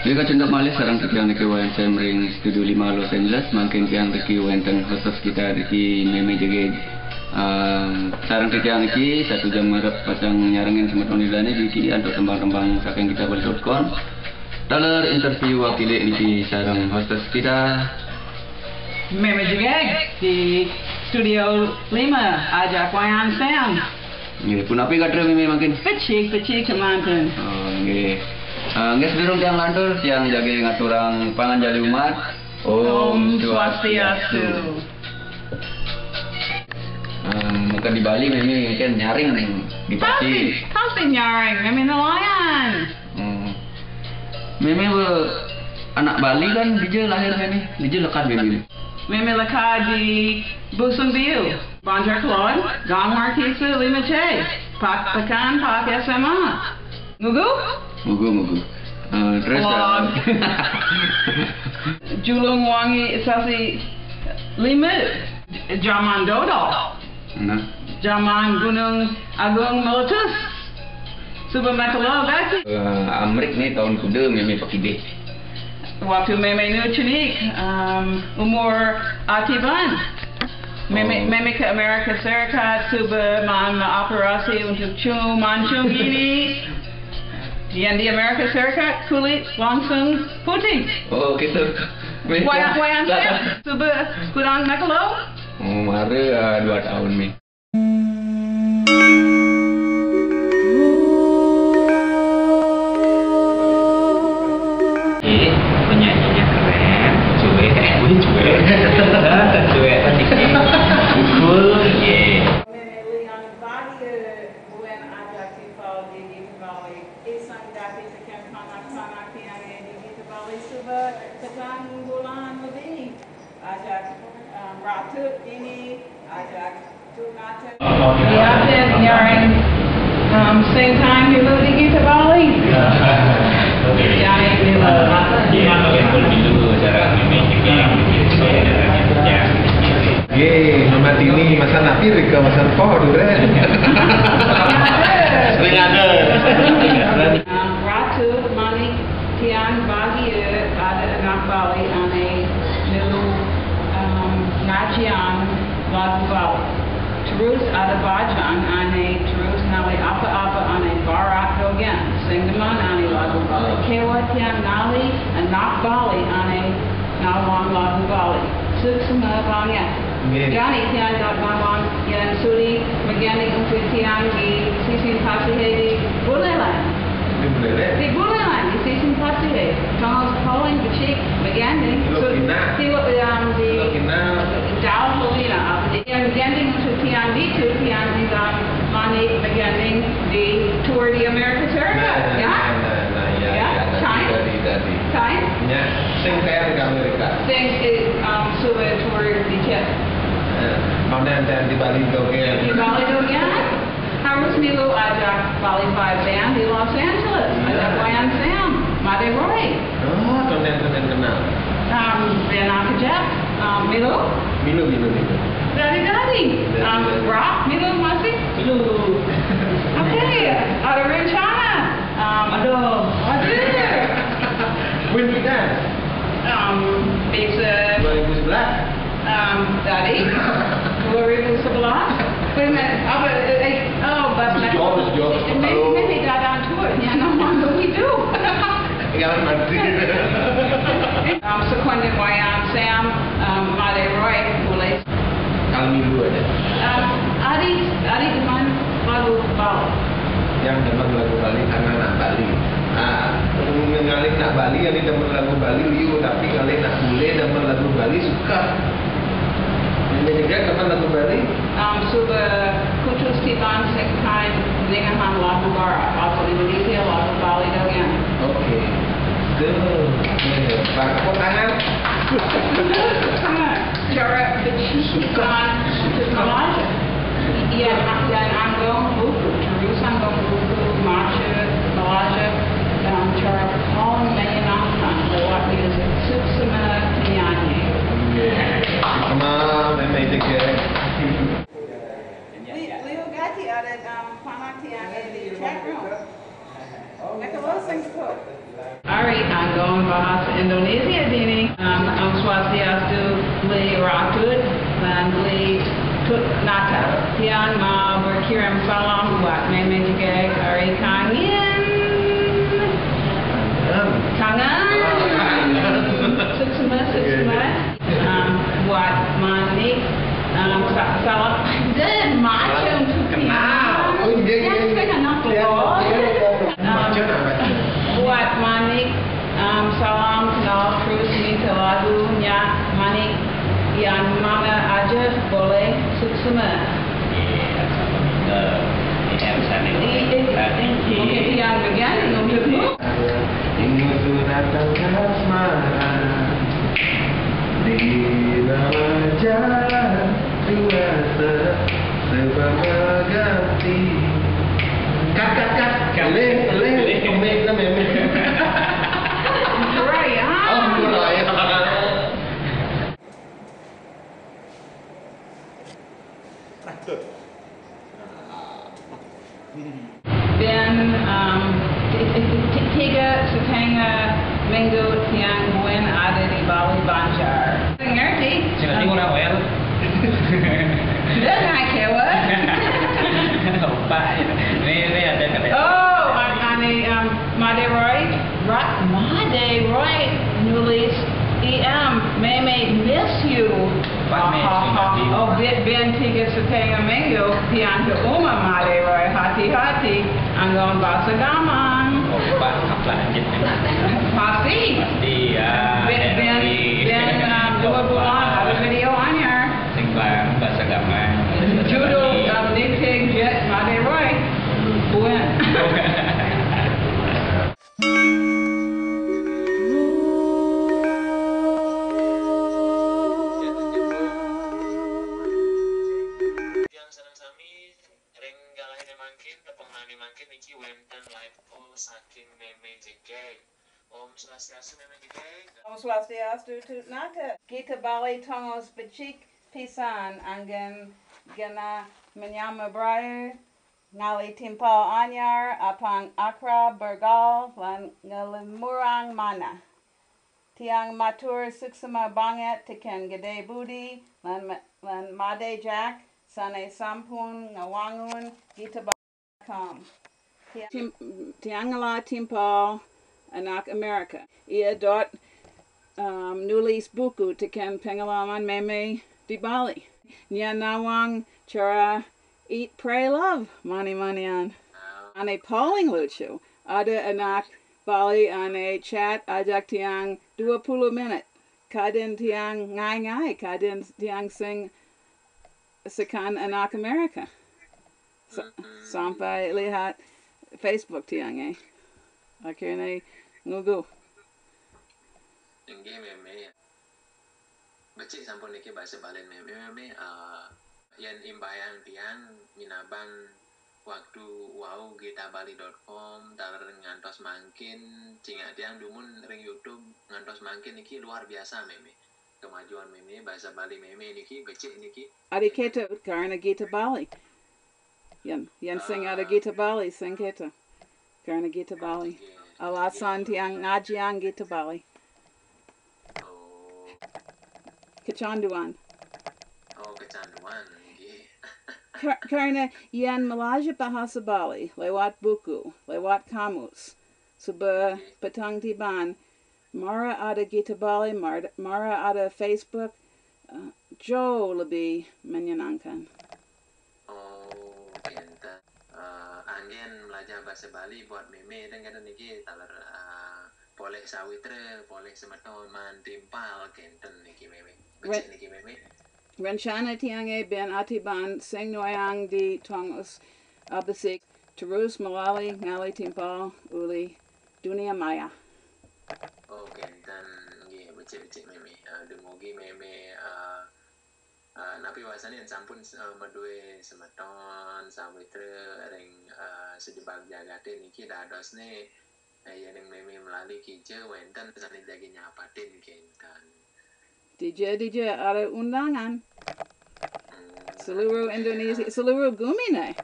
Dia kacundak malih sarang tiang niki wenten ring Studio 5 Los Angeles, makin tiang niki wenten khusus kita di meme juga. Sarang tiang niki 1 jam ngarep pasang nyarengin sama tonilane di kiri untuk tembang-tembang saking kita beli.com. Taler interview wakili niki sarang hostess kita. Meme juga di Studio 5 ajak wayan Sam. Nggih, punapi kadre meme makin. Pecik kemanten. Oh, nggih. Nggak sedurung tiang lantur, tiang jaga ngaturang pangan jali umat. Om Swastiastu. Maka di Bali memang kan nyaring di pasti. Pasti nyaring, memang nelayan. Memang anak Bali kan dia lahir dia lekat memang. Memang lekat di Busung Biu, Banjar Claude, Gang Marquesa, Lima Chay, Pak Pekan, Pak SMA. Ngugu? Mugu. Terus Julung Wangi Sasi Lima, Jaman Dodol. Nah. Jaman Gunung Agung Meletus. Suba Makalo Baki. Amrik nih tahun kuda meme pakai deh. Waktu meme nu cenik umur atiban. Meme ke Amerika Serikat suba man operasi untuk mancung ini. Yang di Amerika Serikat kulit langsung putih. Oh gitu. Wayan saya suba kurang Makalo. Mari 2 tahun nih. Penyanyinya keren, cuek, cool, same time you moved to Bali. Johnny Mama Tini masa napi ke masa poh dulu sering ada. Ratu Mani Tian Bagia ada anak Bali ane new Najian lagu Bali. Terus ada Bajan ane terus nali apa ane Barat Dogen singgaman ane lagu Bali. Kewa Tian nali anak Bali ane nawang lagu Bali. Suksema banget. Johnny Tian dot Mamon yang suri megani untuk Tian di sisi Pasihedi Bulelan. Di Bulelan di sisi Pasihedi. Thomas Pauling Bicik megani. Silo di Dal Polina. Yang megani untuk Tian di Tian di Mani megani di tour di Amerika Serikat. Ya? Time? Ya, sing kayak di Amerika. Sing sudah tour di Kiev. Dan di Bali Dogen. Di Bali Dogen, harus Milo ajak Bali 5 Band di Los Angeles. Ajak Wayan Sam, Made Roy. Oh, tonen kenal. Ben Akajak, Milo. Dari. Rock, Milo masih. Oke, ada rencana. Aduh. When we dance? Bisa 2011. Tadi 2011. Wait a minute. Maybe datang tour. Ya, nama we do. Tinggalan mati. Sekunde Wayan Sam, Made Roy, boleh. Kalau minggu aja. Adi teman lagu Bali. Yang demen lagu Bali karena anak Bali. Ngalih nak Bali, yang demen lagu Bali liu, tapi ngalih nak bule demen lagu Bali suka. Ini juga teman lagu Bali. Suba kutus tiban sekai dengan lagu Barat atau Indonesia lagu Bali Dogen. Oke. Pak tangan. Cara bersukan Malaysia. Iya, dan anggong buku, terus anggong buku Malaysia, cara Paul menyenangkan lewat musik Suksema penyanyi. Sama memang itu ke. Leo Gatti ada panak yang di chat room. Mereka lo sing kok. Ari anggo nggon bahasa Indonesia dini. Swastiastu beli ratud dan beli tut nata. Tiang mau berkirim salam buat meme juga hari kangen. Kangen. Suksema. Buat Manik. Salam. Dan macam tu tiang. Yang saya nak keluar. Buat Manik. Salam kenal terus minta lagunya Manik yang mana aja boleh suksema. Mungkin yang bagian untukmu. Ingin datang asmara di wajah dua sebagai kat le komik na meme. Dan tiga setengah minggu tiang Gwen ada di Bali Banjar. Ngerti? Jangan tinggal nak well. Dan naik kewa. Lupa. Ini ada kata. Oh, ani Made Roy nulis Meme miss you. Oh, Ben tiga setengah minggu tiang ke Uma Made Roy hati-hati anggon bahasa gaman. Lupa kaplan gitu. Pasti. Iya. Ben 2 bulan ada video anyar. Sing bang bahasa gaman. Judul Nitig Jet Made Roy. Buen. Mangkin iki wenten live saking meme jegeg. Om Swastiastu meme jegeg. Om Swastiastu tut nata. Kita Bali tongos becik pisan angin gena menyama braya ngali timpal anyar apang akra bergal lan ngalimurang mana. Tiang matur suksema banget teken gede budi lan made jack sane sampun ngawangun kita Tiangala Timpal anak Amerika. Ia dot nulis buku teken pengalaman meme di Bali. Nya nawang cara eat, pray, love. Manian. Ane paling lucu. Ada anak Bali ane chat ajak tiang 20 minit. Kadin tiang ngai. Kadin tiang sing sekan anak Amerika. Sampai lihat Facebook tiang akhirnya ngugu. Tinggi meme. Becik sampun niki bahasa Balen meme yang imbayang tiang minabang waktu wow gitabali.com taler ngantos mangkin cinga tiang dumun ring YouTube ngantos mangkin niki luar biasa meme. Kemajuan meme bahasa Bali meme niki becik niki. Adi kita karena Gita Bali. Yan sing ada Gita Bali sing kita. Karena Gita Bali. Alasan tiang ngajian Gita Bali. Oh. Kecanduan. Oh, kecanduan. Karena yan melaja bahasa Bali lewat buku, lewat kamus. Suba petang tiban. Mara ada Gita Bali, Mara ada Facebook. Jauh lebih menyenangkan. Angin belajar bahasa Bali buat meme dan kadang niki taler boleh sawitre, boleh semeton man timpal kenten niki meme. Becik niki meme. Rencana tiange ben atiban sing noyang di tongos abasik terus melalui ngali timpal uli dunia maya. Oh kenten nggih becik meme. Dumugi meme napi wasane sampun medue semeton sawitre ring sejebak jagate niki dadosne yen meme melalui kije wenten sane jagi nyapatin kenten. DJ ada undangan. Seluruh Indonesia, seluruh Gumine.